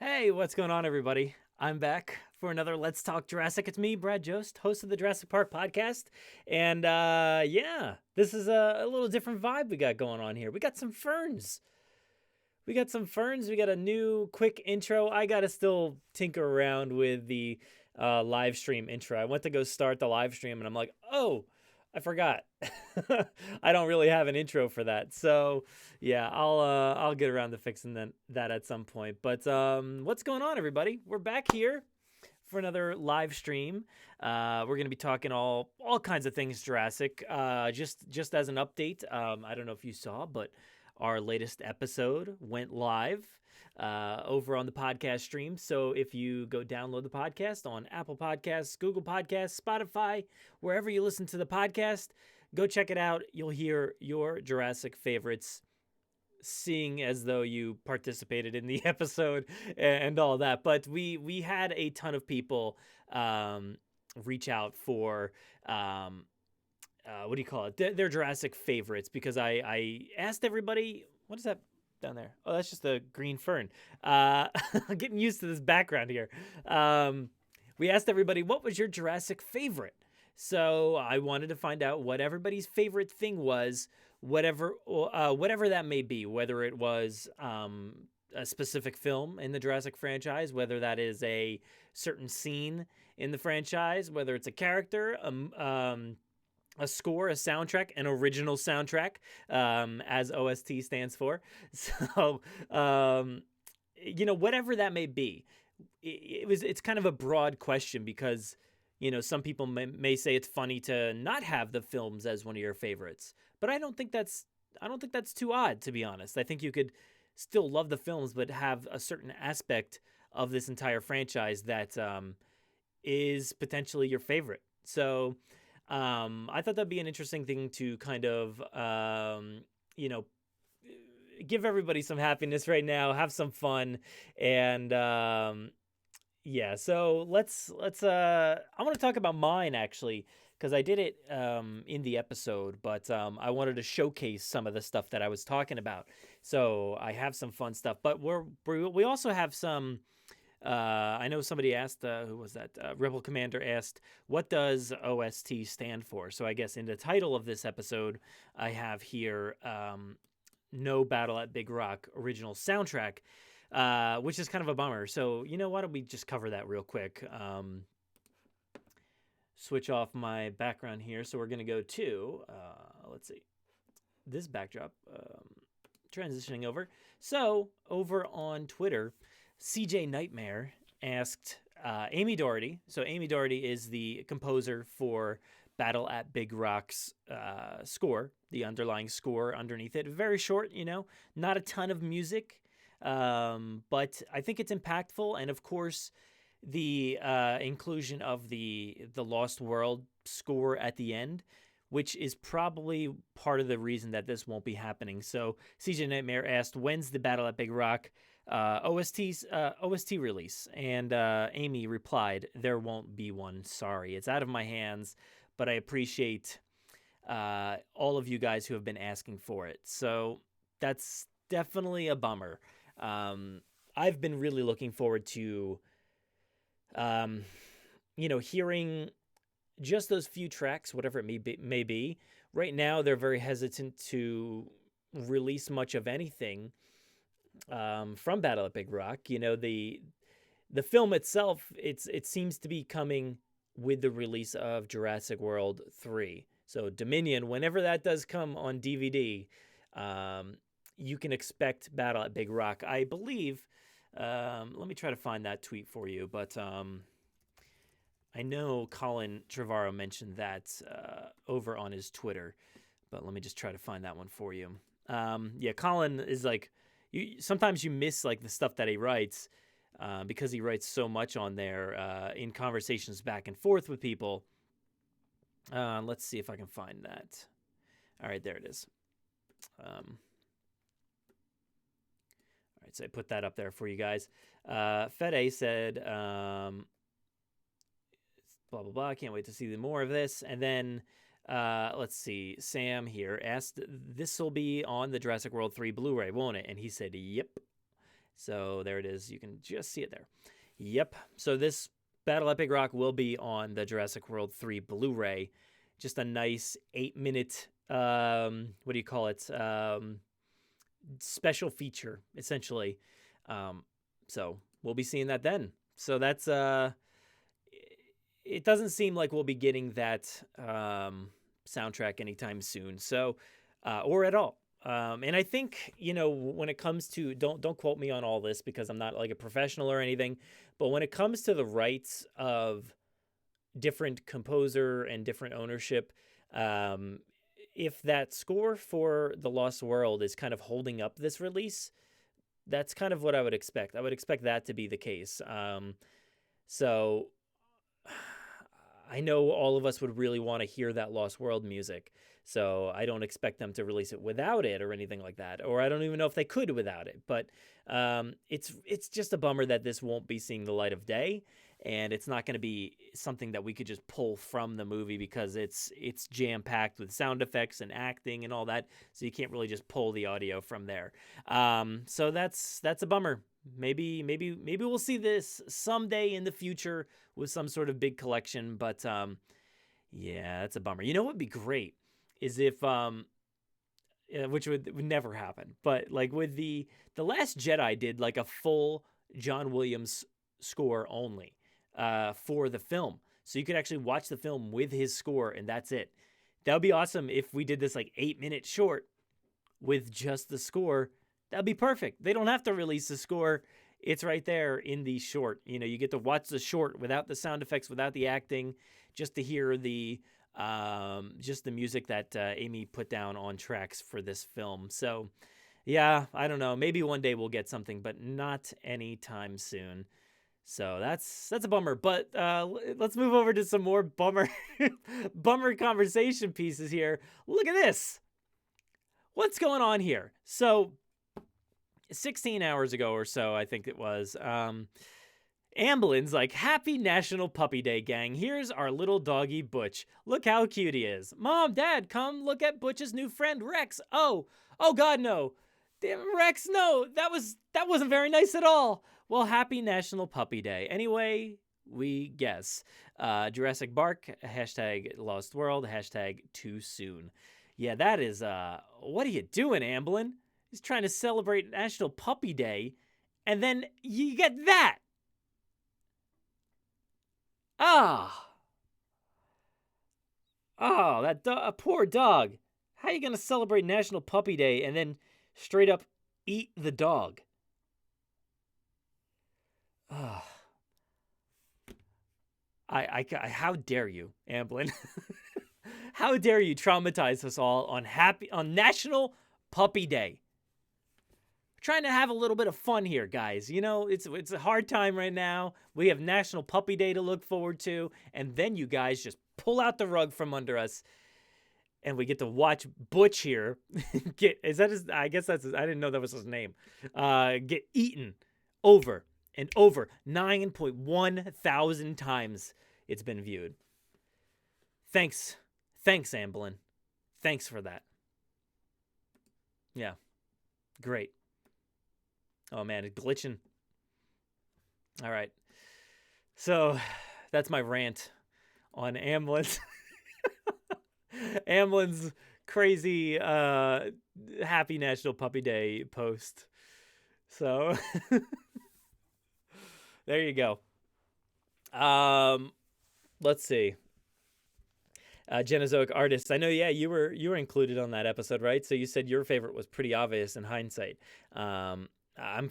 Hey, what's going on, everybody? I'm back for another Let's Talk Jurassic. It's me, Brad Jost, host of the Jurassic Park podcast. And yeah, this is a little different vibe we got going on here. We got some ferns. We got some ferns. We got a new quick intro. I got to still tinker around with the live stream intro. I went to go start the live stream and I'm like, oh, I forgot. I don't really have an intro for that. So yeah, I'll get around to fixing that at some point. But what's going on, everybody? We're back here for another live stream. We're gonna be talking all kinds of things Jurassic. Just as an update, I don't know if you saw, but our latest episode went live over on the podcast stream. So if you go download the podcast on Apple Podcasts, Google Podcasts, Spotify, wherever you listen to the podcast, go check it out. You'll hear your Jurassic favorites seeing as though you participated in the episode and all that. But we had a ton of people reach out for what do you call it? Their Jurassic favorites, because I asked everybody, what is that down there? Oh, that's just a green fern. Getting used to this background here. We asked everybody, what was your Jurassic favorite? So I wanted to find out what everybody's favorite thing was, whatever that may be, whether it was a specific film in the Jurassic franchise, whether that is a certain scene in the franchise, whether it's a character, a score, a soundtrack, an original soundtrack, as OST stands for. So, whatever that may be, it's kind of a broad question because, some people may say it's funny to not have the films as one of your favorites, but I don't think that's too odd, to be honest. I think you could still love the films, but have a certain aspect of this entire franchise that is potentially your favorite. So, I thought that'd be an interesting thing to kind of, give everybody some happiness right now, have some fun, and yeah. So I want to talk about mine actually, because I did it in the episode, but I wanted to showcase some of the stuff that I was talking about. So I have some fun stuff, but we also have some. I know somebody asked, who was that? Rebel Commander asked, what does OST stand for? So I guess in the title of this episode, I have here, No Battle at Big Rock original soundtrack, which is kind of a bummer. So, why don't we just cover that real quick? Switch off my background here. So we're going to go to, let's see, this backdrop, transitioning over. So over on Twitter, CJ Nightmare asked Amy Doherty. So Amy Doherty is the composer for Battle at Big Rock's score, the underlying score underneath it. Very short, not a ton of music, but I think it's impactful. And of course, the inclusion of the Lost World score at the end, which is probably part of the reason that this won't be happening. So CJ Nightmare asked, when's the Battle at Big Rock OST release? And Amy replied, there won't be one. Sorry, it's out of my hands, but I appreciate all of you guys who have been asking for it. So that's definitely a bummer. I've been really looking forward to, hearing just those few tracks, whatever it may be. Right now, they're very hesitant to release much of anything from Battle at Big Rock. The film itself, it seems to be coming with the release of Jurassic World 3. So Dominion, whenever that does come on DVD, you can expect Battle at Big Rock. I believe, let me try to find that tweet for you, but I know Colin Trevorrow mentioned that over on his Twitter, but let me just try to find that one for you. Yeah, Colin is like, sometimes you miss like the stuff that he writes because he writes so much on there in conversations back and forth with people. Let's see if I can find that. All right, there it is. All right, so I put that up there for you guys. Fede said, blah, blah, blah. I can't wait to see more of this. And then, let's see. Sam here asked, this will be on the Jurassic World 3 Blu-ray, won't it? And he said, yep. So there it is. You can just see it there. Yep. So this Battle Epic Rock will be on the Jurassic World 3 Blu-ray. Just a nice 8-minute, what do you call it? Special feature, essentially. So we'll be seeing that then. So that's, it doesn't seem like we'll be getting that soundtrack anytime soon. So, or at all. And I think, when it comes to, don't quote me on all this because I'm not like a professional or anything, but when it comes to the rights of different composer and different ownership, if that score for The Lost World is kind of holding up this release, that's kind of what I would expect. I would expect that to be the case. So I know all of us would really want to hear that Lost World music. So I don't expect them to release it without it or anything like that. Or I don't even know if they could without it. But it's just a bummer that this won't be seeing the light of day. And it's not going to be something that we could just pull from the movie because it's jam-packed with sound effects and acting and all that. So you can't really just pull the audio from there. So that's a bummer. Maybe we'll see this someday in the future with some sort of big collection. But yeah, that's a bummer. You know what would be great is if which would never happen. But like with the Last Jedi did like a full John Williams score only for the film. So you could actually watch the film with his score and that's it. That would be awesome if we did this like 8-minute short with just the score. That'd be perfect. They don't have to release the score. It's right there in the short. You get to watch the short without the sound effects, without the acting, just to hear just the music that Amy put down on tracks for this film. So yeah, I don't know. Maybe one day we'll get something, but not anytime soon. So that's a bummer. But let's move over to some more bummer conversation pieces here. Look at this. What's going on here? So 16 hours ago or so, I think it was, Amblin's like, happy National Puppy Day, gang. Here's our little doggy Butch. Look how cute he is. Mom, Dad, come look at Butch's new friend, Rex. Oh God, no. Damn, Rex, no. That wasn't very nice at all. Well, happy National Puppy Day. Anyway, we guess. Jurassic Park, hashtag Lost World, hashtag too soon. Yeah, that is, what are you doing, Amblin? He's trying to celebrate National Puppy Day, and then you get that. That poor dog. How are you going to celebrate National Puppy Day and then straight up eat the dog? How dare you, Amblin? How dare you traumatize us all on National Puppy Day? Trying to have a little bit of fun here, guys. It's a hard time right now. We have National Puppy Day to look forward to, and then you guys just pull out the rug from under us, and we get to watch Butch here I didn't know that was his name. Get eaten over and over 9.1 thousand times it's been viewed. Thanks, Amblin. Thanks for that. Yeah, great. Oh, man, it's glitching. All right. So that's my rant on Amblin's Amblin's crazy happy National Puppy Day post. So there you go. Let's see. Genozoic Artists. I know, yeah, you were included on that episode, right? So you said your favorite was pretty obvious in hindsight. I'm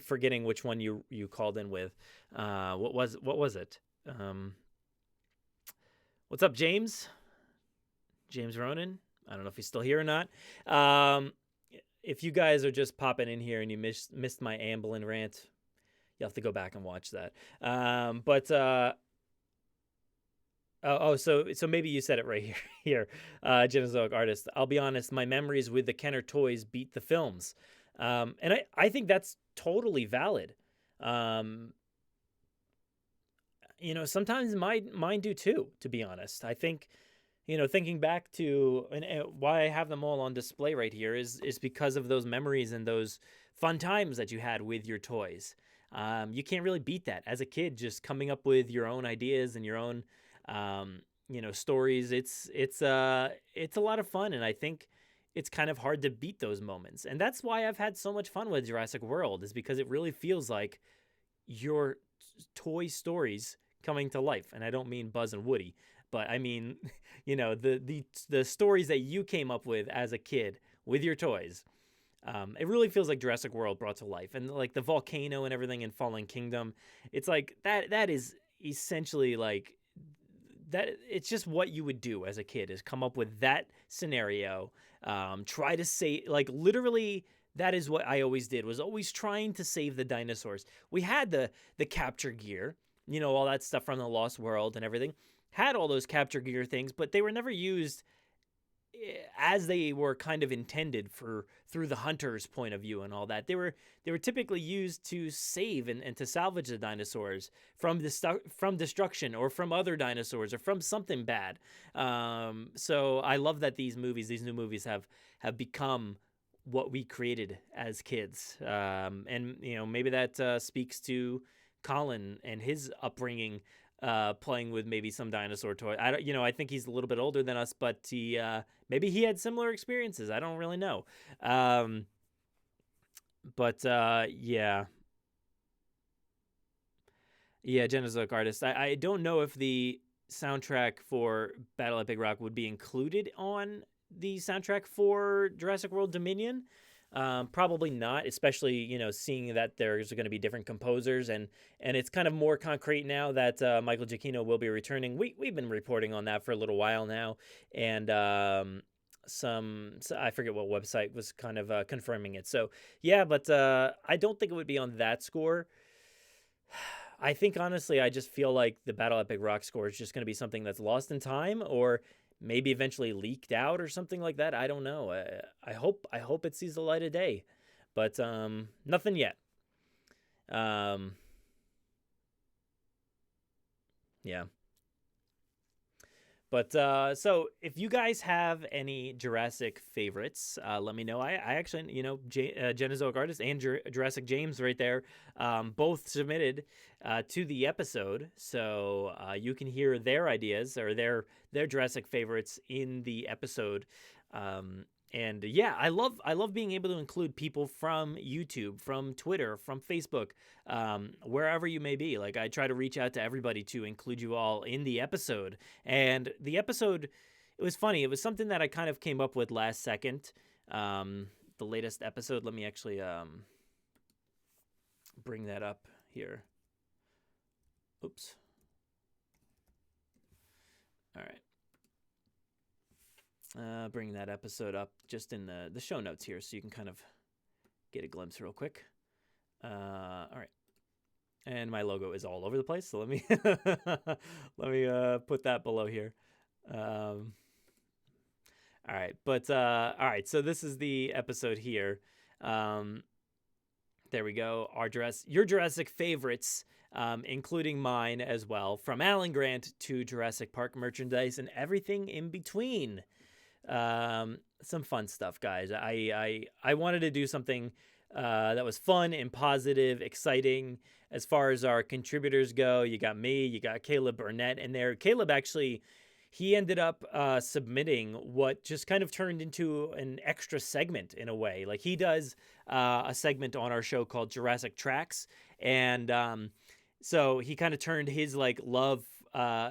forgetting which one you called in with. What was it? What's up, James? James Ronan? I don't know if he's still here or not. If you guys are just popping in here and you missed my Amblin rant, you'll have to go back and watch that. So maybe you said it right here. Genozoic Artist. I'll be honest, my memories with the Kenner toys beat the films. And I think that's totally valid. Sometimes mine do too, to be honest. I think, thinking back to and why I have them all on display right here is because of those memories and those fun times that you had with your toys. You can't really beat that as a kid. Just coming up with your own ideas and your own, stories. It's a lot of fun, and I think it's kind of hard to beat those moments. And that's why I've had so much fun with Jurassic World, is because it really feels like your toy stories coming to life. And I don't mean Buzz and Woody, but I mean, the stories that you came up with as a kid with your toys. It really feels like Jurassic World brought to life, and like the volcano and everything in Fallen Kingdom. It's like that is essentially like that. It's just what you would do as a kid, is come up with that scenario. Try to say, like, literally, that is what I always did, was always trying to save the dinosaurs. We had the capture gear, all that stuff from the Lost World and everything. Had all those capture gear things, but they were never used as they were kind of intended for, through the hunter's point of view and all that. They were typically used to save and to salvage the dinosaurs from destruction, or from other dinosaurs, or from something bad. So I love that these new movies have become what we created as kids. And maybe that speaks to Colin and his upbringing, playing with maybe some dinosaur toy. I think he's a little bit older than us, but maybe he had similar experiences. I don't really know. Yeah. Yeah, Genozoic Artist. I don't know if the soundtrack for Battle at Big Rock would be included on the soundtrack for Jurassic World Dominion. Probably not, especially, seeing that there's going to be different composers, and it's kind of more concrete now that Michael Giacchino will be returning. We've been reporting on that for a little while now, and I forget what website was kind of confirming it. So yeah, but I don't think it would be on that score. I think, honestly, I just feel like the Battle at Big Rock score is just going to be something that's lost in time, or maybe eventually leaked out or something like that. I don't know. I hope it sees the light of day, but nothing yet. Yeah. But so if you guys have any Jurassic favorites, let me know. I actually, Genozoic Artist and Jurassic James right there, both submitted to the episode, so you can hear their ideas, or their Jurassic favorites in the episode. And yeah, I love being able to include people from YouTube, from Twitter, from Facebook, wherever you may be. Like, I try to reach out to everybody to include you all in the episode. And the episode, it was funny. It was something that I kind of came up with last second. The latest episode. Let me actually bring that up here. Oops. All right. Bring that episode up just in the show notes here, so you can kind of get a glimpse real quick. All right. And my logo is all over the place, so let me put that below here. All right, but all right. So this is the episode here. There we go. Your Jurassic favorites, including mine as well, from Alan Grant to Jurassic Park merchandise and everything in between. Some fun stuff, guys. I wanted to do something that was fun and positive, exciting. As far as our contributors go, you got me, you got Caleb Burnett in there. Caleb, actually, he ended up submitting what just kind of turned into an extra segment in a way. Like, he does a segment on our show called Jurassic Tracks, and so he kind of turned his love,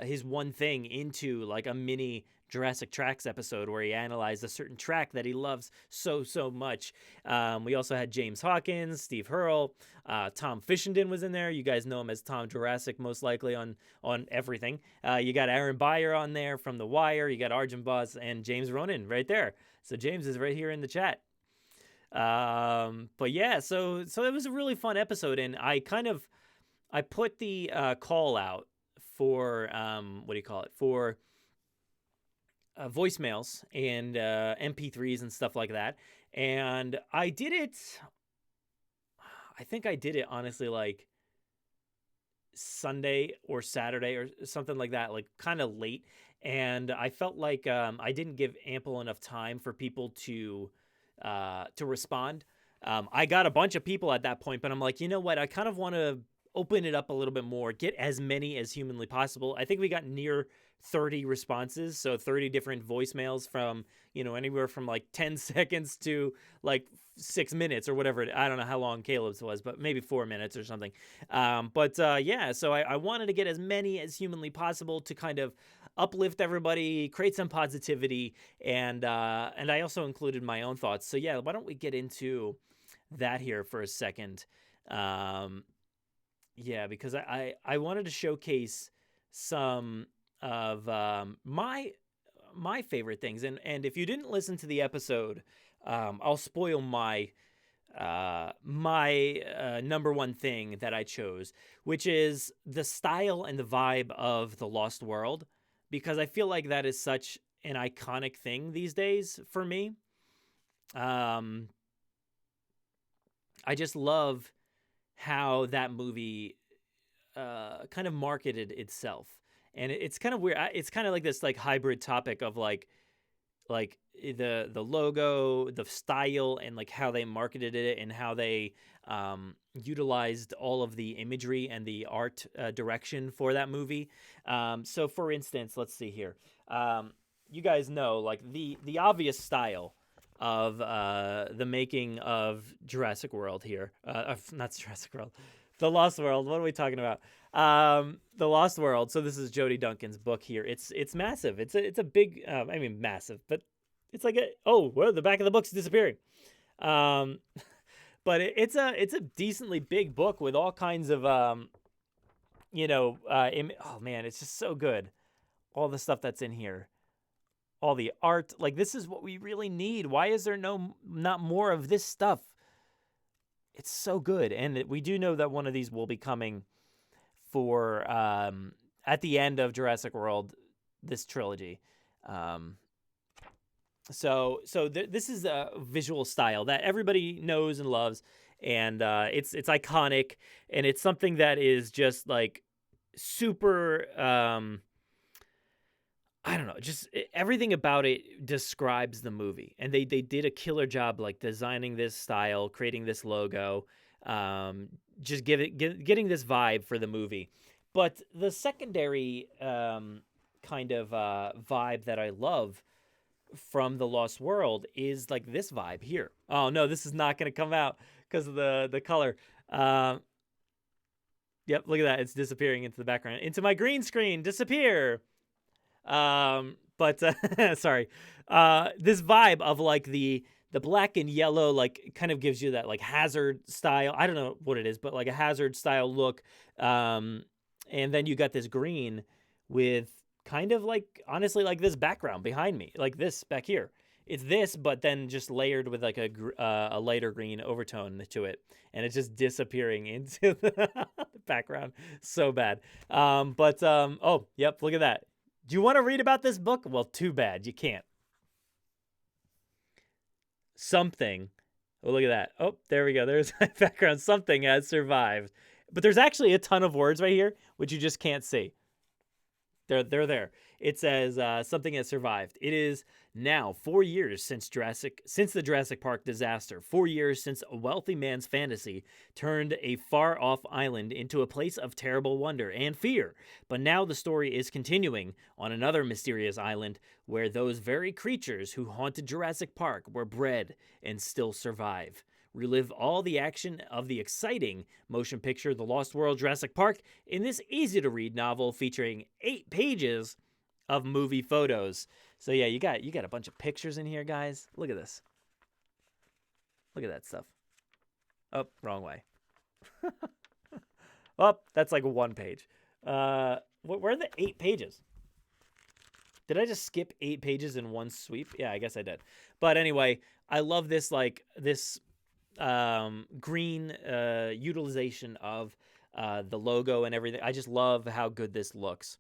his one thing, into like a mini Jurassic Tracks episode where he analyzed a certain track that he loves so much. We also had James Hawkins, Steve Hurl, Tom Fishenden was in there. You guys know him as Tom Jurassic, most likely on everything. You got Aaron Beyer on there from The Wire. You got Arjun Boss and James Ronan right there. So James is right here in the chat. But yeah, so it was a really fun episode, and I put the call out for for voicemails and MP3s and stuff like that. And I think I did it honestly like Sunday or Saturday or something like that, like kind of late. And I felt like I didn't give ample enough time for people to respond. I got a bunch of people at that point, but I'm like, you know what? I kind of want to open it up a little bit more, get as many as humanly possible. I think we got near 30 responses, so 30 different voicemails from, anywhere from like 10 seconds to like 6 minutes or whatever. I don't know how long Caleb's was, but maybe 4 minutes or something. Yeah, so I wanted to get as many as humanly possible to kind of uplift everybody, create some positivity, and I also included my own thoughts. So yeah, why don't we get into that here for a second? Yeah, because I wanted to showcase some of my favorite things, and if you didn't listen to the episode, I'll spoil my number one thing that I chose, which is the style and the vibe of the Lost World, because I feel like that is such an iconic thing these days for me. I just love how that movie kind of marketed itself, and it's kind of weird. It's kind of like this like hybrid topic of like the logo, the style, and like how they marketed it and how they utilized all of the imagery and the art direction for that movie. So for instance, let's see here. You guys know like the obvious style of the making of Jurassic World here. Not Jurassic World. The Lost World. What are we talking about? The Lost World. So this is Jody Duncan's book here. It's massive. It's a big. I mean massive, but it's like the back of the book's disappearing. But it's a decently big book with all kinds of oh man, it's just so good. All the stuff that's in here. All the art, like this is what we really need. Why is there not more of this stuff? It's so good, and we do know that one of these will be coming for at the end of Jurassic World, this trilogy. This is a visual style that everybody knows and loves, and it's iconic, and it's something that is just like super. I don't know, just everything about it describes the movie, and they did a killer job like designing this style, creating this logo, just getting this vibe for the movie. But the secondary kind of vibe that I love from the Lost World is like this vibe here. Oh no, this is not going to come out because of the color. Yep, look at that, it's disappearing into the background, into my green screen. Disappear. Sorry. This vibe of like the black and yellow, like kind of gives you that like hazard style. I don't know what it is, but like a hazard style look. And then you got this green with kind of like, honestly, like this background behind me, like this back here. It's this, but then just layered with like a lighter green overtone to it, and it's just disappearing into the background. So bad. Oh, yep, look at that. Do you want to read about this book? Well, too bad. You can't. Something. Oh, look at that. Oh, there we go. There's my background. Something has survived. But there's actually a ton of words right here, which you just can't see. They're there. It says something has survived. It is now 4 years since the Jurassic Park disaster. 4 years since a wealthy man's fantasy turned a far-off island into a place of terrible wonder and fear. But now the story is continuing on another mysterious island where those very creatures who haunted Jurassic Park were bred and still survive. Relive all the action of the exciting motion picture The Lost World Jurassic Park in this easy-to-read novel featuring 8 pages of movie photos. So yeah, you got a bunch of pictures in here, guys. Look at this. Look at that stuff. Oh, wrong way. Oh, that's like one page. Where are the 8 pages? Did I just skip 8 pages in one sweep? Yeah, I guess I did. But anyway, I love this green utilization of the logo and everything. I just love how good this looks.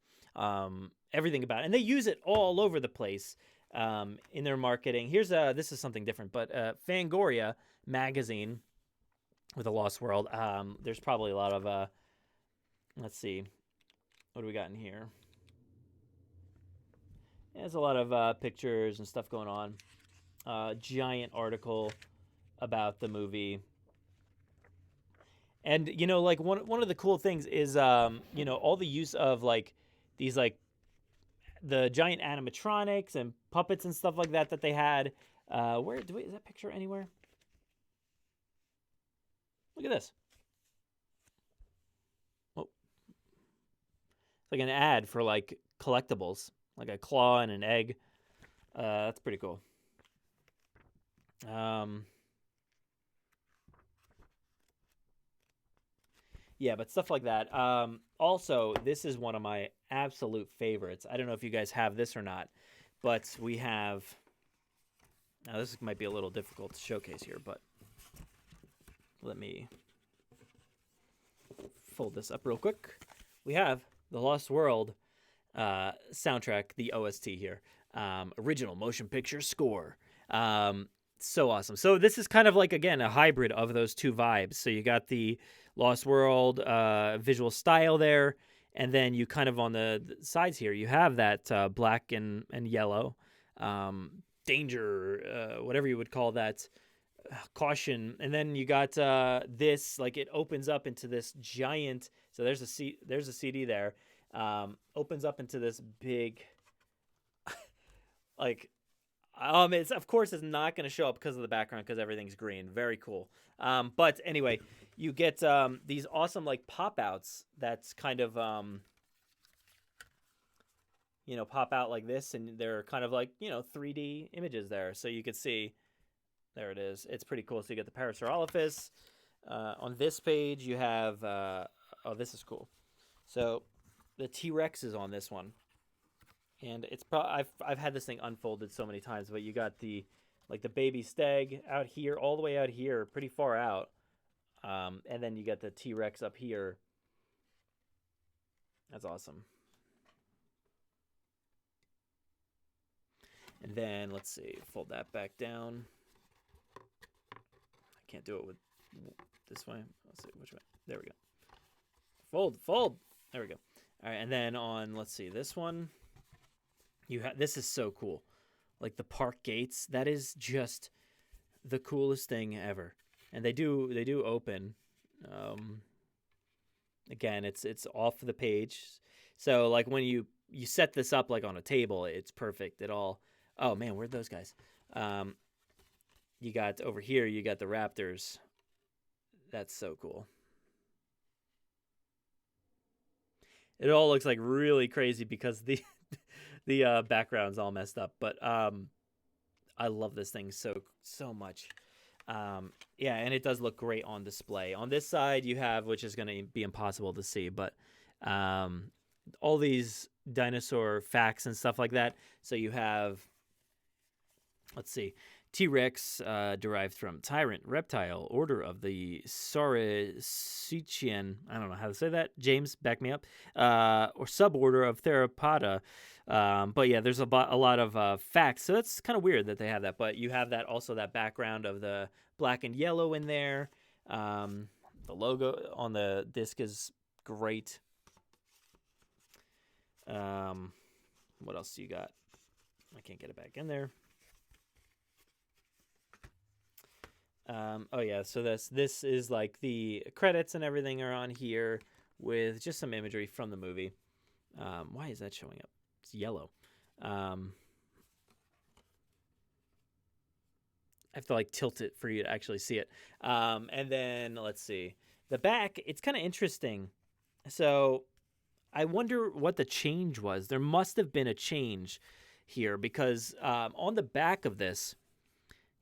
Everything about it. And they use it all over the place in their marketing. This is something different, but Fangoria magazine with a Lost World. There's probably a lot of let's see, what do we got in here? There's a lot of pictures and stuff going on. Giant article. about the movie. And like one of the cool things is all the use of like these like the giant animatronics and puppets and stuff like that that they had. Where do we is that picture anywhere? Look at this. Oh, it's like an ad for like collectibles, like a claw and an egg. That's pretty cool. Yeah, but stuff like that. Also, this is one of my absolute favorites. I don't know if you guys have this or not, but we have. Now, this might be a little difficult to showcase here, but let me fold this up real quick. We have the Lost World soundtrack, the OST here. Original motion picture score. So awesome. So this is kind of like, again, a hybrid of those two vibes. So you got the Lost World visual style there, and then you kind of on the sides here, you have that black and yellow danger, whatever you would call that, caution. And then you got this, like it opens up into this giant, so there's a CD there, opens up into this big, like, it's of course it's not going to show up because of the background because everything's green. Very cool. But anyway, you get these awesome like pop outs that's kind of pop out like this, and they're kind of like 3D images there, so you could see. There it is. It's pretty cool. So you get the Parasaurolophus. On this page, you have oh, this is cool. So the T-Rex is on this one. And it's probably I've had this thing unfolded so many times, but you got the baby stag out here, all the way out here, pretty far out, and then you got the T-Rex up here. That's awesome. And then let's see, fold that back down. I can't do it with this way. Let's see which way. There we go. Fold. There we go. All right, and then on let's see this one. This is so cool, like the park gates. That is just the coolest thing ever, and they do open. Again, it's off the page, so like when you set this up like on a table, it's perfect. It all. Oh man, where'd those guys? You got over here. You got the raptors. That's so cool. It all looks like really crazy because the background's all messed up, but I love this thing so much. Yeah, and it does look great on display. On this side, you have, which is going to be impossible to see, but all these dinosaur facts and stuff like that. So you have, let's see, T-Rex derived from tyrant reptile order of the Saurischian. I don't know how to say that. James, back me up. Or suborder of Theropoda. But yeah, there's a lot of facts. So that's kind of weird that they have that. But you have that also that background of the black and yellow in there. The logo on the disc is great. What else do you got? I can't get it back in there. Oh yeah, so this is like the credits and everything are on here with just some imagery from the movie. Why is that showing up? It's yellow. I have to like tilt it for you to actually see it. And then let's see. The back, it's kind of interesting. So I wonder what the change was. There must have been a change here because on the back of this,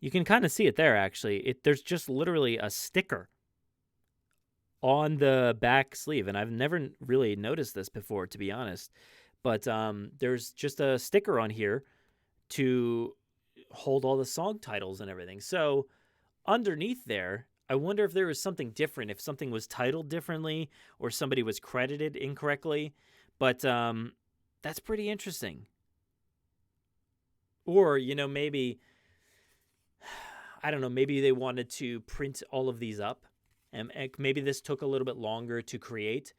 you can kind of see it there, actually. There's just literally a sticker on the back sleeve, and I've never really noticed this before, to be honest. But there's just a sticker on here to hold all the song titles and everything. So underneath there, I wonder if there was something different, if something was titled differently or somebody was credited incorrectly. But that's pretty interesting. Or, maybe... I don't know, maybe they wanted to print all of these up, and maybe this took a little bit longer to create,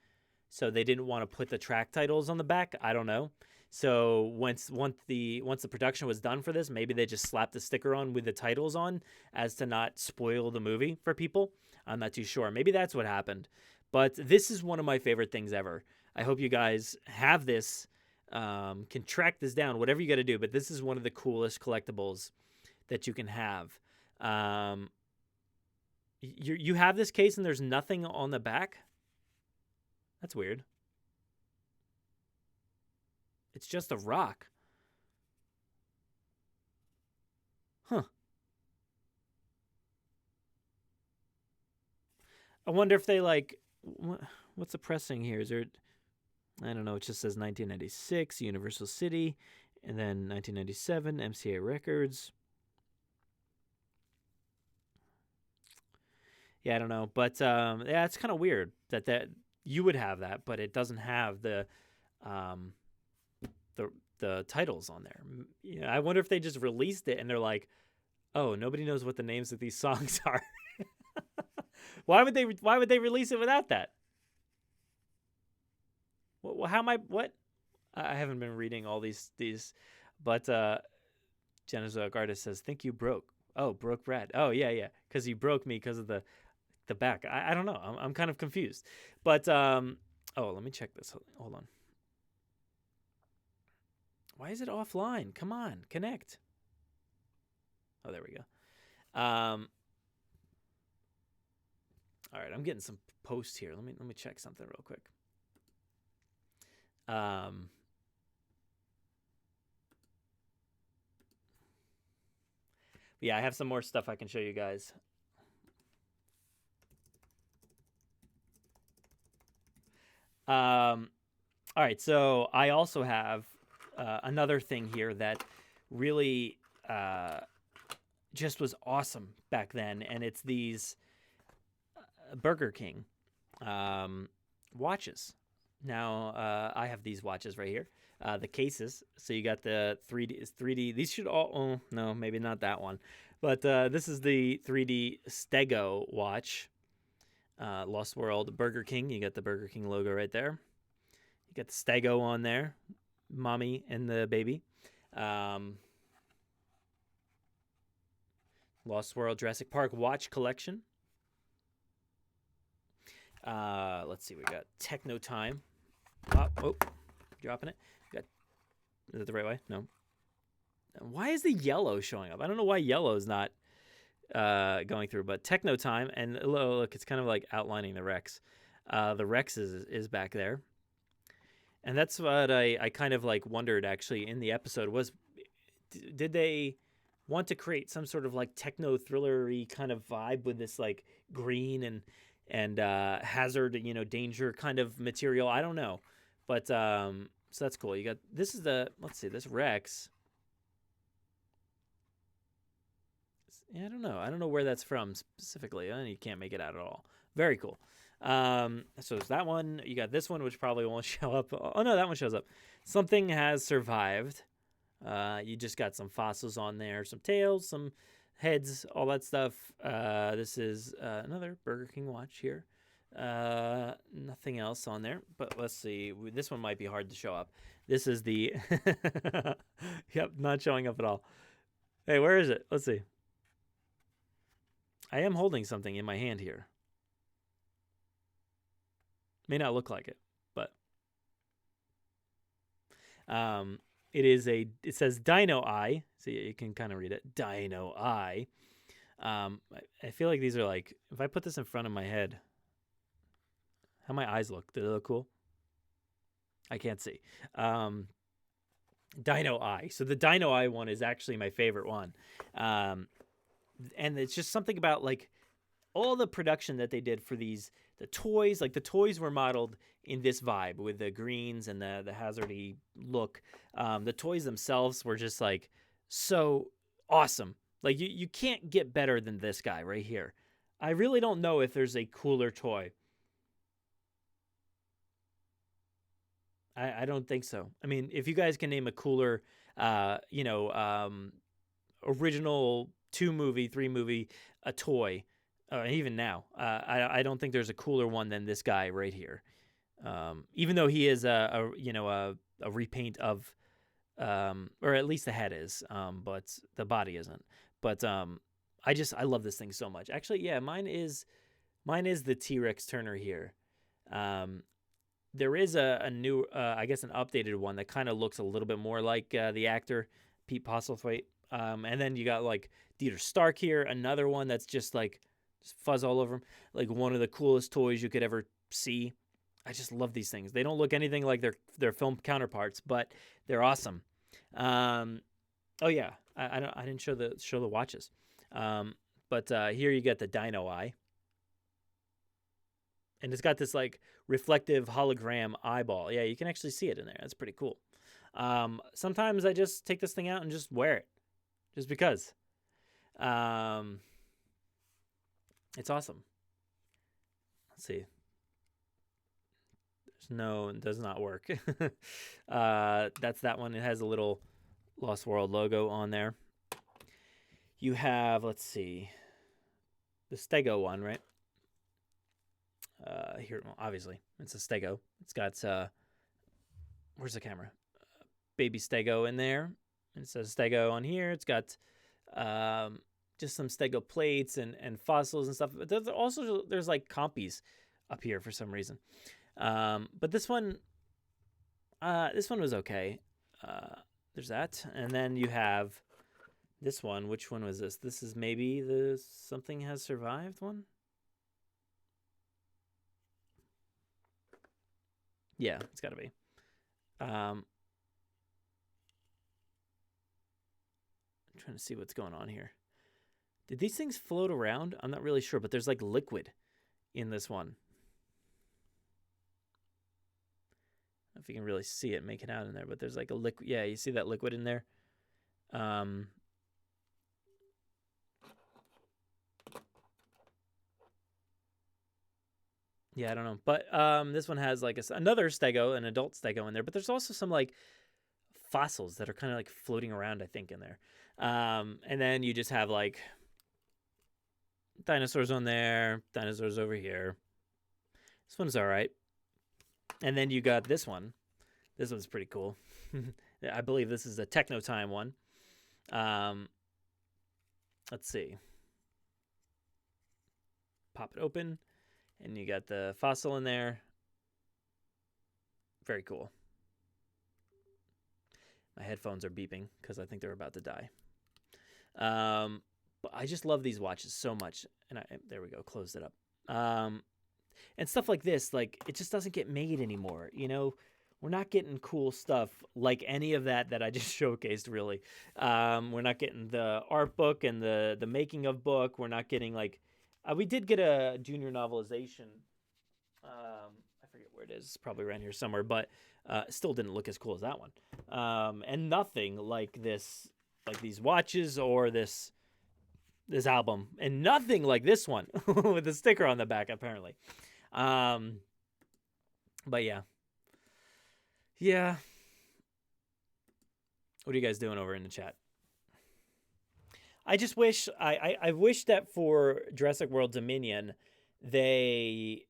so they didn't want to put the track titles on the back. I don't know. So once the production was done for this, maybe they just slapped the sticker on with the titles on as to not spoil the movie for people. I'm not too sure. Maybe that's what happened. But this is one of my favorite things ever. I hope you guys have this, can track this down, whatever you got to do. But this is one of the coolest collectibles that you can have. You have this case and there's nothing on the back? That's weird. It's just a rock. Huh. I wonder if they what's the pressing here? Is there, I don't know, it just says 1996, Universal City, and then 1997, MCA Records. Yeah, I don't know, but yeah, it's kind of weird that you would have that, but it doesn't have um, the titles on there. I wonder if they just released it and they're like, oh, nobody knows what the names of these songs are. Why would they release it without that? How am I? What? I haven't been reading all these, but Genesis Artist says, "Think you broke." Oh, broke Brad. Oh yeah, because you broke me because of the back. I don't know. I'm kind of confused. But oh, let me check this. Hold on. Why is it offline? Come on, connect. Oh, there we go. All right, I'm getting some posts here. Let me check something real quick. Yeah, I have some more stuff I can show you guys. All right, so I also have another thing here that really just was awesome back then, and it's these Burger King watches. Now, I have these watches right here, the cases. So you got the 3D. These should all, oh, no, maybe not that one. But this is the 3D Stego watch. Lost World Burger King. You got the Burger King logo right there. You got the Stego on there, mommy and the baby. Lost World Jurassic Park watch collection. Let's see, we got Techno Time. Oh, dropping it. Is it the right way? No. Why is the yellow showing up? I don't know why yellow is not going through, but Techno Time, and look, it's kind of like outlining the Rex. The Rex is back there. And that's what I kind of like wondered actually in the episode was, did they want to create some sort of like techno thrillery kind of vibe with this like green and hazard, danger kind of material? I don't know. But so that's cool. You got, this is let's see, this Rex. Yeah, I don't know. I don't know where that's from specifically. You can't make it out at all. Very cool. So it's that one. You got this one, which probably won't show up. Oh no, that one shows up. Something has survived. You just got some fossils on there, some tails, some heads, all that stuff. This is another Burger King watch here. Nothing else on there, but let's see. This one might be hard to show up. This is the, yep, not showing up at all. Hey, where is it? Let's see. I am holding something in my hand here. May not look like it, but it says Dino Eye. So you can kind of read it. Dino Eye. I feel like these are like, if I put this in front of my head, how my eyes look. Do they look cool? I can't see. Dino Eye. So the Dino Eye one is actually my favorite one. And it's just something about like all the production that they did for the toys. Like the toys were modeled in this vibe with the greens and the hazardy look. The toys themselves were just like so awesome. Like you can't get better than this guy right here. I really don't know if there's a cooler toy. I don't think so. I mean, if you guys can name a cooler, original 2-movie, 3-movie, a toy, even now, I don't think there's a cooler one than this guy right here. Even though he is a repaint of or at least the head is, but the body isn't. But I love this thing so much. Actually, yeah, mine is the T-Rex Turner here. Um, there is a new, I guess, an updated one that kind of looks a little bit more like the actor Pete Postlethwaite. And then you got like Dieter Stark here, another one that's just like just fuzz all over him, like one of the coolest toys you could ever see. I just love these things. They don't look anything like their film counterparts, but they're awesome. Um, oh yeah, I didn't show the watches, but here you get the Dino Eye, and it's got this like reflective hologram eyeball. Yeah, you can actually see it in there. That's pretty cool. Sometimes I just take this thing out and just wear it, just because. Um, it's awesome. Let's see. It does not work. That's that one. It has a little Lost World logo on there. You have, let's see, the Stego one, right? Here, well, obviously, it's a Stego. It's got, where's the camera? Baby Stego in there. It says Stego on here. It's got just some Stego plates and fossils and stuff. But there's like compies up here for some reason. But this one was okay. There's that. And then you have this one. Which one was this? This is maybe the Something Has Survived one? Yeah, it's got to be. I'm trying to see what's going on here. Did these things float around? I'm not really sure, but there's like liquid in this one. I don't know if you can really see it, make it out in there, but there's like a liquid. Yeah, you see that liquid in there? Yeah, I don't know. But this one has like another Stego, an adult Stego in there, but there's also some like fossils that are kind of like floating around, I think, in there. And then you just have like dinosaurs on there, dinosaurs over here. This one's all right. And then you got this one. This one's pretty cool. I believe this is a Techno Time one. Let's see. Pop it open, and you got the fossil in there. Very cool. My headphones are beeping because I think they're about to die. But I just love these watches so much. And there we go, closed it up. And stuff like this, like, it just doesn't get made anymore. You know, we're not getting cool stuff like any of that I just showcased, really. We're not getting the art book and the making of book. We're not getting, like, we did get a junior novelization. I forget where it is. It's probably around here somewhere, but it still didn't look as cool as that one. And nothing like this, like these watches or this album, and nothing like this one with the sticker on the back, apparently. But yeah. What are you guys doing over in the chat? I just wish I wish that for Jurassic World Dominion, they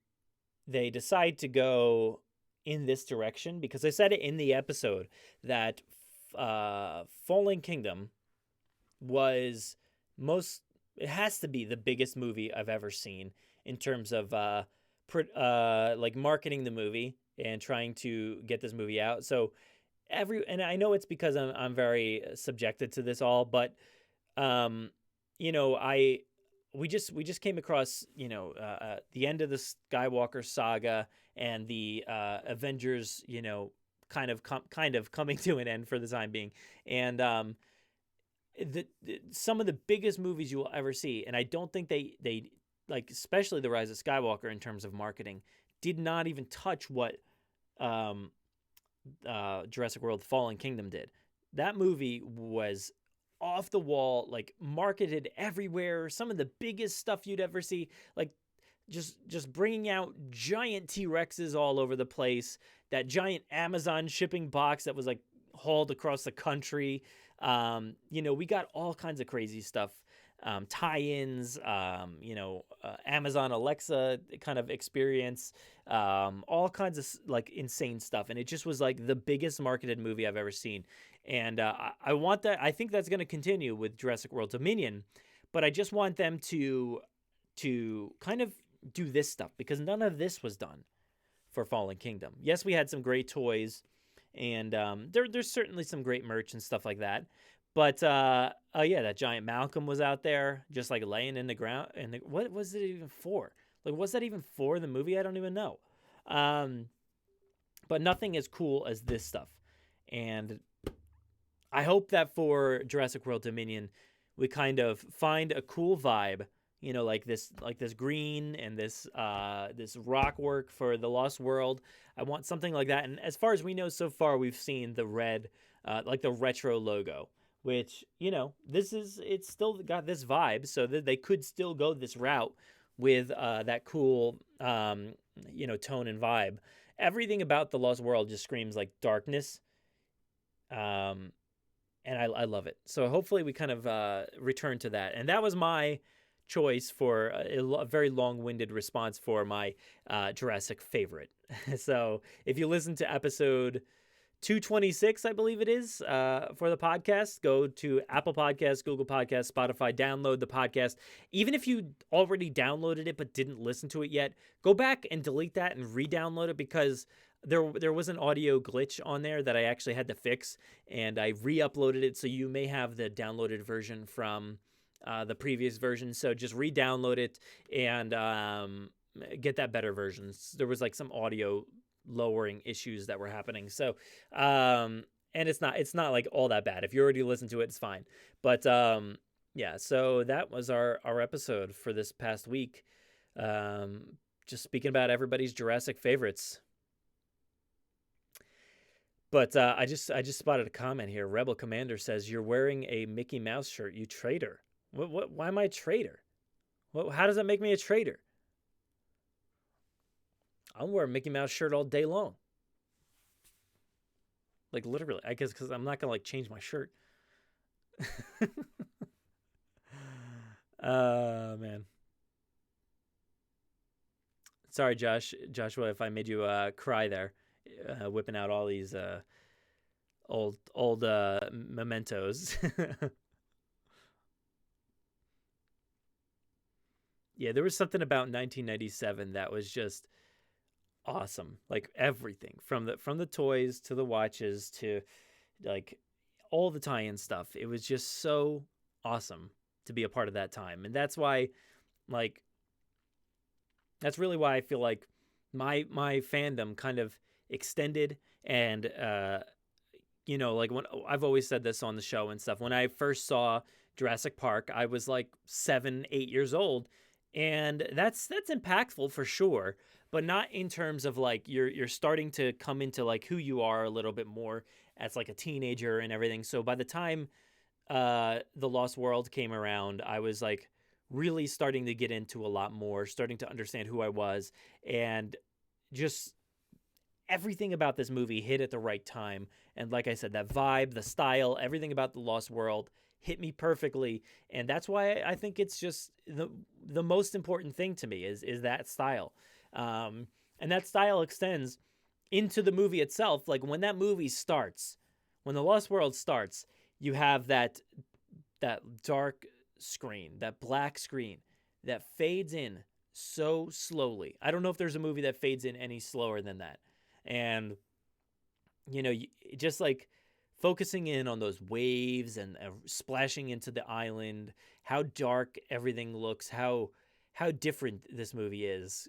decide to go in this direction, because I said it in the episode that Fallen Kingdom was it has to be the biggest movie I've ever seen in terms of like marketing the movie and trying to get this movie out. So and I know it's because I'm very subjected to this all, but you know, we just came across, you know, the end of the Skywalker saga and the Avengers, you know, kind of coming to an end for the time being, and some of the biggest movies you will ever see, and I don't think they like, especially the Rise of Skywalker in terms of marketing, did not even touch what Jurassic World Fallen Kingdom did. That movie was off the wall, like marketed everywhere. Some of the biggest stuff you'd ever see, like just bringing out giant T-Rexes all over the place. That giant Amazon shipping box that was like hauled across the country. You know, we got all kinds of crazy stuff. tie-ins, Amazon Alexa kind of experience, all kinds of like insane stuff, and it just was like the biggest marketed movie I've ever seen. And I want that. I think that's going to continue with Jurassic World Dominion, but I just want them to kind of do this stuff because none of this was done for Fallen Kingdom. Yes, we had some great toys, and there's certainly some great merch and stuff like that. But yeah, that giant Malcolm was out there, just like laying in the ground. And what was it even for? Like, was that even for the movie? I don't even know. Um, but nothing as cool as this stuff. And I hope that for Jurassic World Dominion, we kind of find a cool vibe, like this green and this rock work for the Lost World. I want something like that. And as far as we know so far, we've seen the red, like the retro logo, which it's still got this vibe, so that they could still go this route with that cool tone and vibe. Everything about the Lost World just screams like darkness. And I love it. So hopefully we kind of return to that. And that was my choice for a very long-winded response for my Jurassic favorite. So if you listen to episode 226, I believe it is, for the podcast, go to Apple Podcasts, Google Podcasts, Spotify, download the podcast. Even if you already downloaded it but didn't listen to it yet, go back and delete that and re-download it, because there was an audio glitch on there that I actually had to fix, and I re-uploaded it, so you may have the downloaded version from the previous version. So just re-download it and get that better version. There was like some audio lowering issues that were happening. So and it's not like all that bad. If you already listened to it, it's fine. But yeah, so that was our episode for this past week. Just speaking about everybody's Jurassic favorites. But I just spotted a comment here. Rebel Commander says, "You're wearing a Mickey Mouse shirt, you traitor." What? Why am I a traitor? How does that make me a traitor? I'll wear a Mickey Mouse shirt all day long. Like literally, I guess, because I'm not gonna like change my shirt. Man. Sorry, Joshua, if I made you cry there, whipping out all these old mementos. Yeah, there was something about 1997 that was just awesome. Like everything from the toys to the watches to like all the tie-in stuff. It was just so awesome to be a part of that time. And that's why, like, that's really why I feel like my fandom kind of extended. And like, when I've always said this on the show and stuff, when I first saw Jurassic Park, I was like 7-8 years old, and that's impactful for sure, but not in terms of like you're starting to come into like who you are a little bit more as like a teenager and everything. So by the time The Lost World came around, I was like really starting to get into a lot more, starting to understand who I was, and just everything about this movie hit at the right time. And like I said, that vibe, the style, everything about The Lost World hit me perfectly. And that's why I think it's just the most important thing to me is that style. And that style extends into the movie itself. Like when that movie starts, when The Lost World starts, you have that dark screen, that black screen that fades in so slowly. I don't know if there's a movie that fades in any slower than that. And just like focusing in on those waves and splashing into the island, how dark everything looks, how different this movie is.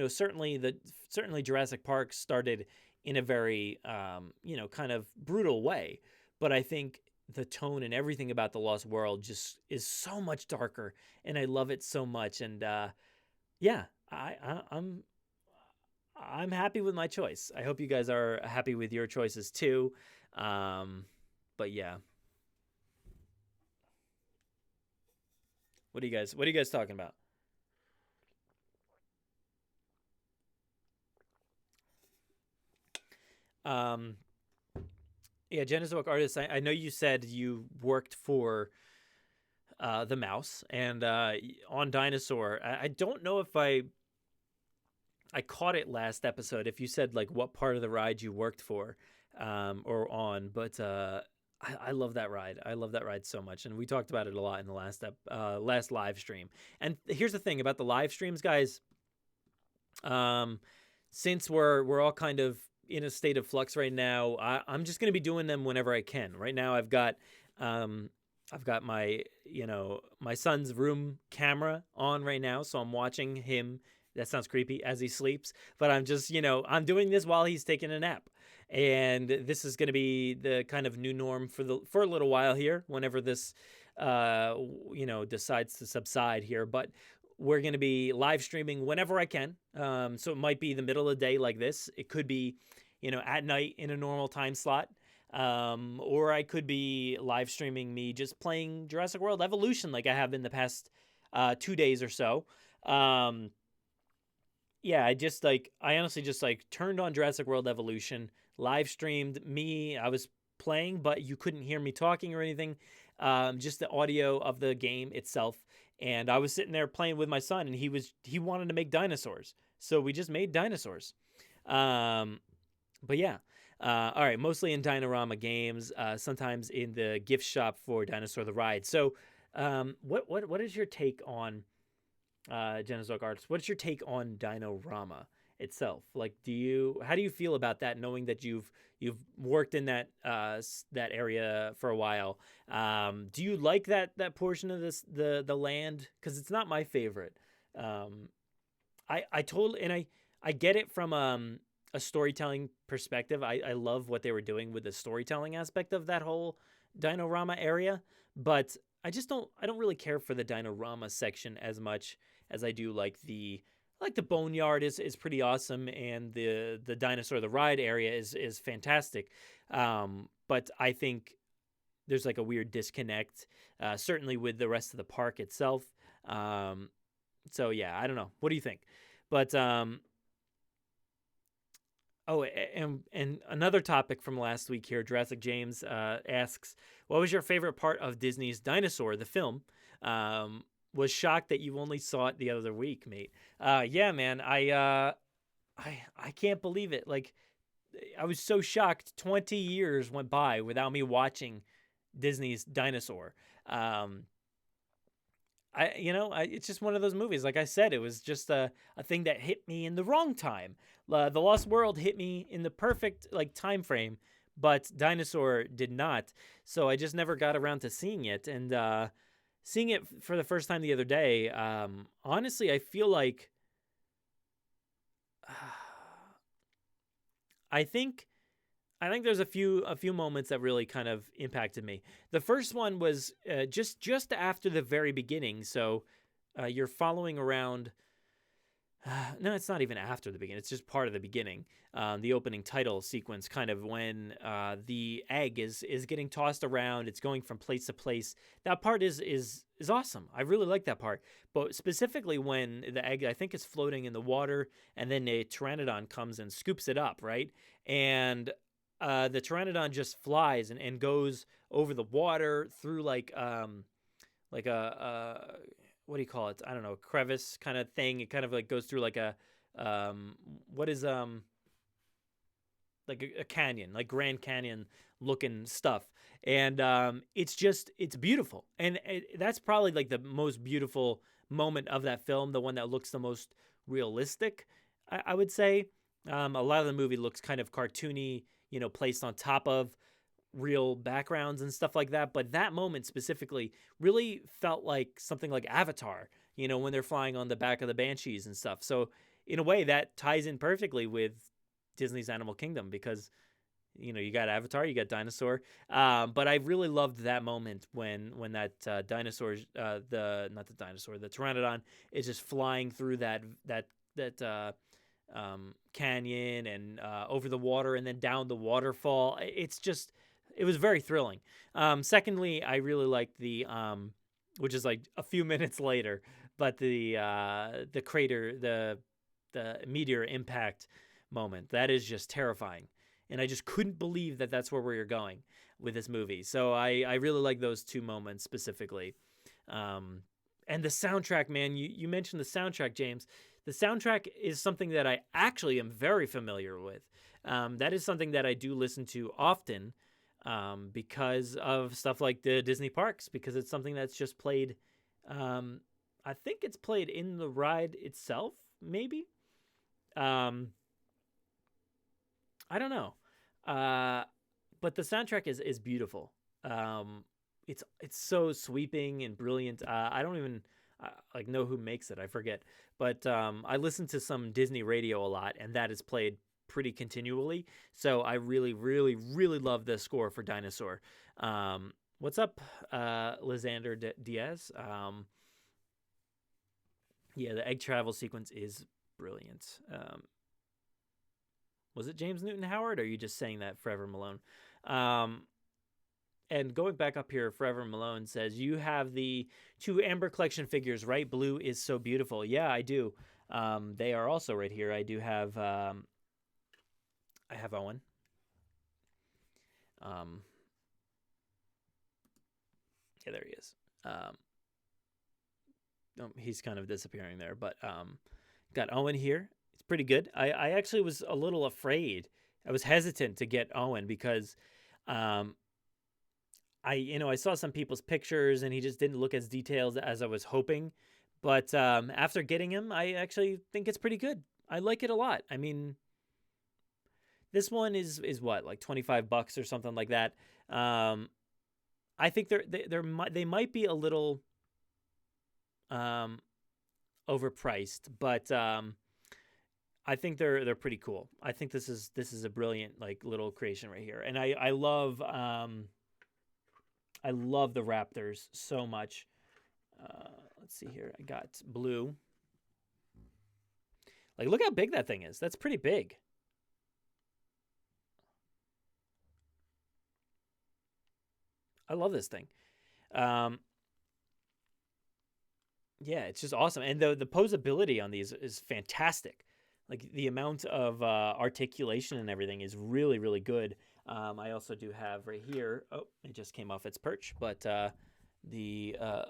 Certainly Jurassic Park started in a very kind of brutal way, but I think the tone and everything about The Lost World just is so much darker, and I love it so much. And yeah, I'm happy with my choice. I hope you guys are happy with your choices too. But yeah, what are you guys talking about? Um, yeah, Genozoic artist. I know you said you worked for the mouse, and on Dinosaur. I don't know if I caught it last episode. If you said like what part of the ride you worked for, or on, but I love that ride. I love that ride so much, and we talked about it a lot in the last live stream. And here's the thing about the live streams, guys. Um, since we're all kind of in a state of flux right now, I'm just gonna be doing them whenever I can. Right now, I've got my my son's room camera on right now, so I'm watching him. That sounds creepy as he sleeps, but I'm just I'm doing this while he's taking a nap. And this is going to be the kind of new norm for a little while here, whenever this decides to subside here. But we're going to be live streaming whenever I can. So it might be the middle of the day like this. It could be, at night in a normal time slot. Or I could be live streaming me just playing Jurassic World Evolution like I have in the past 2 days or so. Yeah, I honestly just turned on Jurassic World Evolution, live streamed me. I was playing, but you couldn't hear me talking or anything. Just the audio of the game itself. And I was sitting there playing with my son, and he wanted to make dinosaurs. So we just made dinosaurs. But yeah. All right, mostly in Dinorama games, sometimes in the gift shop for Dinosaur the Ride. So, what is your take on Genozoic Arts? What's your take on Dinorama itself? Like, how do you feel about that, knowing that you've worked in that area for a while? Do you like that portion of the land? Because it's not my favorite. I get it from a storytelling perspective. I love what they were doing with the storytelling aspect of that whole Dinorama area, but I don't really care for the Dinorama section as much as I do like the Boneyard is pretty awesome, and the Dinosaur the Ride area is fantastic. But I think there's like a weird disconnect, certainly with the rest of the park itself. So yeah, I don't know. What do you think? But oh, and another topic from last week here, Jurassic James asks, what was your favorite part of Disney's Dinosaur, the film? Was shocked that you only saw it the other week, mate. Yeah, man, I can't believe it. Like, I was so shocked. 20 years went by without me watching Disney's Dinosaur. It's just one of those movies. Like I said, it was just a thing that hit me in the wrong time. The Lost World hit me in the perfect time frame, but Dinosaur did not. So I just never got around to seeing it. And seeing it for the first time the other day, honestly, I feel like I think there's a few moments that really kind of impacted me. The first one was just after the very beginning. So you're following around. No, it's not even after the beginning. It's just part of the beginning. The opening title sequence, kind of when the egg is getting tossed around. It's going from place to place. That part is awesome. I really like that part. But specifically when the egg, I think, is floating in the water, and then a pteranodon comes and scoops it up, right? And the pteranodon just flies and goes over the water through like a what do you call it? I don't know, crevice kind of thing. It kind of goes through like a what is like a canyon, like Grand Canyon looking stuff. And it's beautiful. And that's probably like the most beautiful moment of that film, the one that looks the most realistic, I would say. A lot of the movie looks kind of cartoony, placed on top of real backgrounds and stuff like that. But that moment specifically really felt like something like Avatar, when they're flying on the back of the Banshees and stuff. So in a way that ties in perfectly with Disney's Animal Kingdom, because, you got Avatar, you got Dinosaur. But I really loved that moment when that dinosaur, the Pteranodon is just flying through that canyon and over the water and then down the waterfall. It was very thrilling. Secondly, I really liked the which is like a few minutes later, but the crater, the meteor impact moment. That is just terrifying, and I just couldn't believe that that's where we were going with this movie. So I really like those two moments specifically. Um, and the soundtrack, man, you mentioned the soundtrack, James. The soundtrack is something that I actually am very familiar with. That is something that I do listen to often because of stuff like the Disney parks, because it's something that's just played. Um, I think it's played in the ride itself, maybe. Um, I don't know. Uh, but the soundtrack is beautiful. Um, it's so sweeping and brilliant. I don't even like know who makes it. I forget. But I listen to some Disney radio a lot, and that is played pretty continually. So I really, really, really love the score for Dinosaur. What's up, Lysander Diaz? Yeah, the egg travel sequence is brilliant. Was it James Newton Howard, or are you just saying that Forever Malone? Um, and going back up here, Forever Malone says, you have the two Amber Collection figures, right? Blue is so beautiful. Yeah, I do. They are also right here. I do have, I have Owen. Yeah, there he is. He's kind of disappearing there, but got Owen here. It's pretty good. I actually was a little afraid. I was hesitant to get Owen because um, I saw some people's pictures and he just didn't look as detailed as I was hoping. But after getting him, I actually think it's pretty good. I like it a lot. I mean, this one is what, like $25 or something like that. I think they might be a little um, overpriced, but I think they're pretty cool. I think this is a brilliant like little creation right here, and I love the Raptors so much. Let's see here. I got blue. Like, look how big that thing is. That's pretty big. I love this thing. Um, yeah, it's just awesome, and the posability on these is fantastic. Like the amount of articulation and everything is really really good. I also do have right here. Oh, it just came off its perch, but the uh,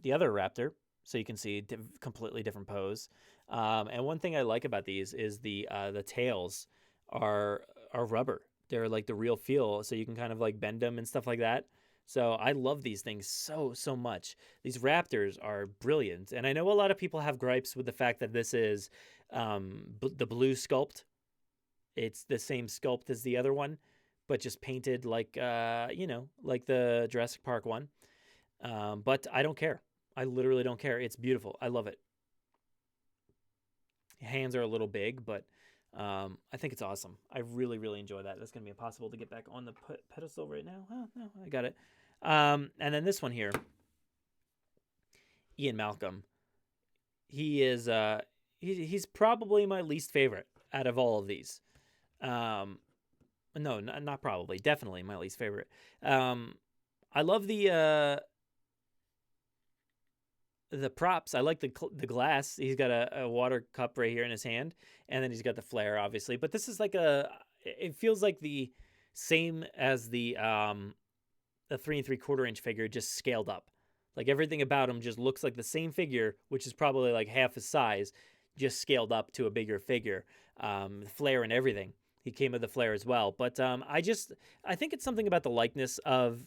the other raptor, so you can see completely different pose. And one thing I like about these is the tails are rubber. They're like the real feel, so you can kind of like bend them and stuff like that. So I love these things so much. These raptors are brilliant, and I know a lot of people have gripes with the fact that this is the blue sculpt. It's the same sculpt as the other one, but just painted like like the Jurassic Park one. But I don't care. I literally don't care. It's beautiful. I love it. Hands are a little big, but I think it's awesome. I really, really enjoy that. That's going to be impossible to get back on the pedestal right now. Oh, no, I got it. And then this one here, Ian Malcolm. He is he's probably my least favorite out of all of these. No, not probably. Definitely my least favorite. I love the props. I like the glass. He's got a water cup right here in his hand, and then he's got the flare, obviously. But this is like it feels like the same as the 3 3/4 inch figure, just scaled up. Like everything about him just looks like the same figure, which is probably like half his size, just scaled up to a bigger figure. The flare and everything. He came with the flare as well. But I think it's something about the likeness of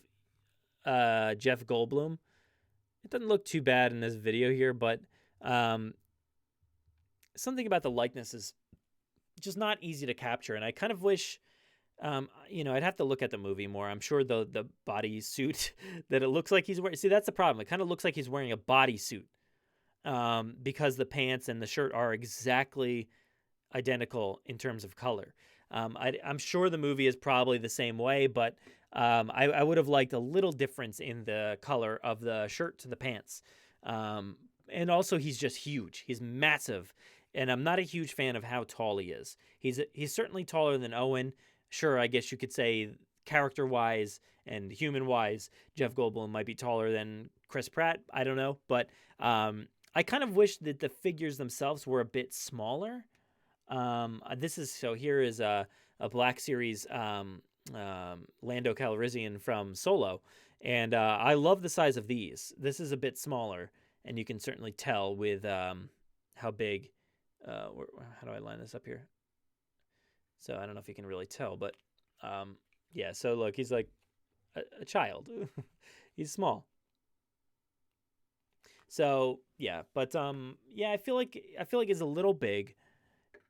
Jeff Goldblum. It doesn't look too bad in this video here, but something about the likeness is just not easy to capture. And I kind of wish, I'd have to look at the movie more. I'm sure the body suit that it looks like he's wearing. See, that's the problem. It kind of looks like he's wearing a bodysuit because the pants and the shirt are exactly identical in terms of color. I'm sure the movie is probably the same way, but I would have liked a little difference in the color of the shirt to the pants. And also, he's just huge. He's massive. And I'm not a huge fan of how tall he is. He's certainly taller than Owen. Sure, I guess you could say character-wise and human-wise, Jeff Goldblum might be taller than Chris Pratt. I don't know. But I kind of wish that the figures themselves were a bit smaller. Here is a Black Series Lando Calrissian from Solo, And I love the size of these. This is a bit smaller, and you can certainly tell with how big. How do I line this up here? So I don't know if you can really tell, but yeah. So look, he's like a child. He's small. So yeah, but yeah, I feel like it's a little big,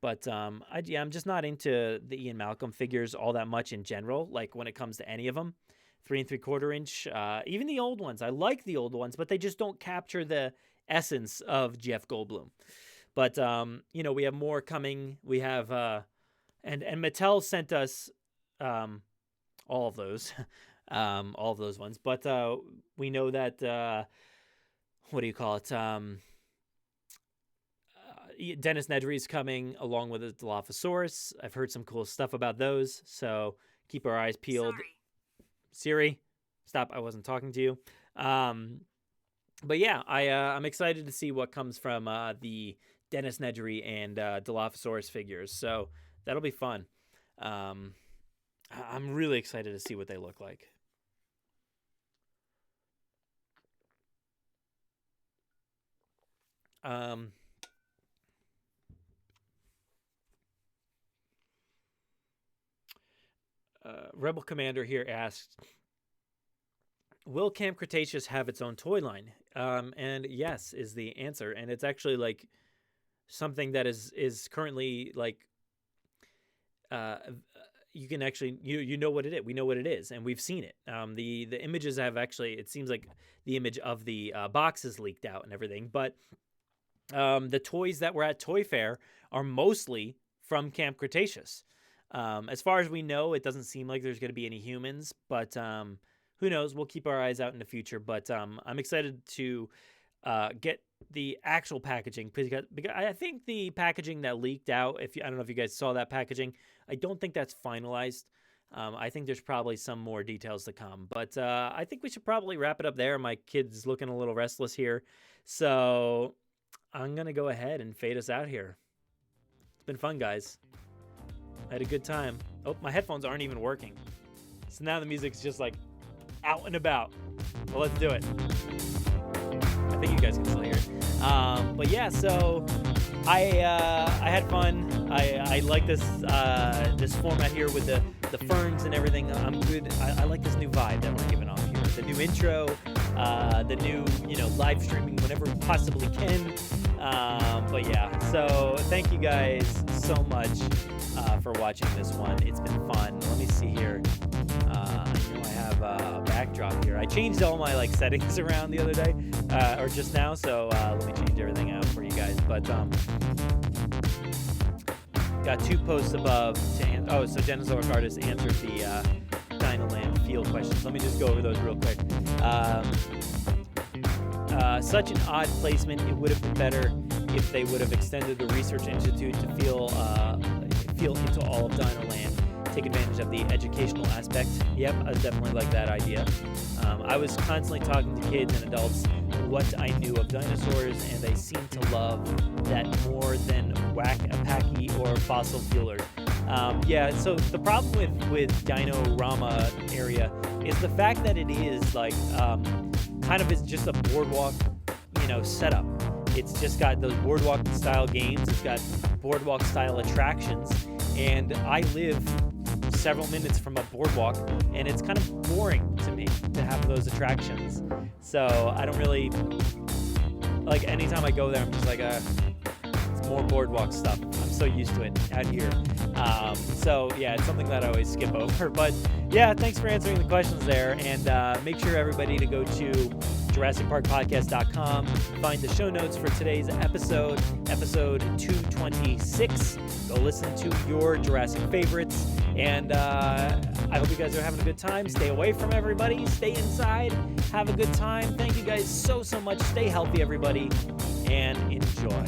but I'm just not into the Ian Malcolm figures all that much in general. Like when it comes to any of them, 3 3/4 inch, even the old ones. I like the old ones, but they just don't capture the essence of Jeff Goldblum. But you know, we have more coming. We have and Mattel sent us all of those, all of those ones. But we know that what do you call it? Dennis Nedry is coming along with the Dilophosaurus. I've heard some cool stuff about those, so keep our eyes peeled. Sorry. Siri, stop! I wasn't talking to you. But yeah, I'm excited to see what comes from the Dennis Nedry and Dilophosaurus figures. So that'll be fun. I'm really excited to see what they look like. Rebel Commander here asked, will Camp Cretaceous have its own toy line? And yes is the answer. And it's actually like something that is currently like, you can actually, you know what it is. We know what it is, and we've seen it. The images have actually, it seems like the image of the boxes leaked out and everything, but the toys that were at Toy Fair are mostly from Camp Cretaceous. As far as we know, it doesn't seem like there's going to be any humans, but who knows? We'll keep our eyes out in the future. But I'm excited to get the actual packaging, because I think the packaging that leaked out, I don't know if you guys saw that packaging, I don't think that's finalized. I think there's probably some more details to come. But I think we should probably wrap it up there. My kid's looking a little restless here. So I'm going to go ahead and fade us out here. It's been fun, guys. I had a good time. Oh, my headphones aren't even working. So now the music's just like out and about. Well, let's do it. I think you guys can still hear it. But yeah, so I had fun. I like this this format here with the ferns and everything. I'm good. I like this new vibe that we're giving off here. The new intro, the new live streaming whenever we possibly can. But yeah, so thank you guys so much for watching this one. It's been fun. Let me see here. I have a backdrop here. I changed all my settings around the other day, or just now. So let me change everything out for you guys. But got 2 posts above to so Dinosaur Artist answered the Dinoland field questions. Let me just go over those real quick. Such an odd placement. It would have been better if they would have extended the Research Institute to feel into all of Dinoland, take advantage of the educational aspect. Yep, I definitely like that idea. I was constantly talking to kids and adults what I knew of dinosaurs, and they seem to love that more than Whack-A-Packy or Fossil Fuelers. Yeah, so the problem with Dino-Rama area is the fact that it is kind of is just a boardwalk, setup. It's just got those boardwalk style games. It's got boardwalk style attractions, and I live several minutes from a boardwalk, and it's kind of boring to me to have those attractions. So I don't really anytime I go there, I'm just it's more boardwalk stuff. I'm so used to it out here. So yeah, it's something that I always skip over. But yeah, thanks for answering the questions there, and make sure everybody to go to JurassicParkPodcast.com, find the show notes for today's episode 226. Go listen to your Jurassic favorites, and I hope you guys are having a good time. Stay away from everybody, stay inside, have a good time. Thank you guys so much. Stay healthy, everybody, and enjoy.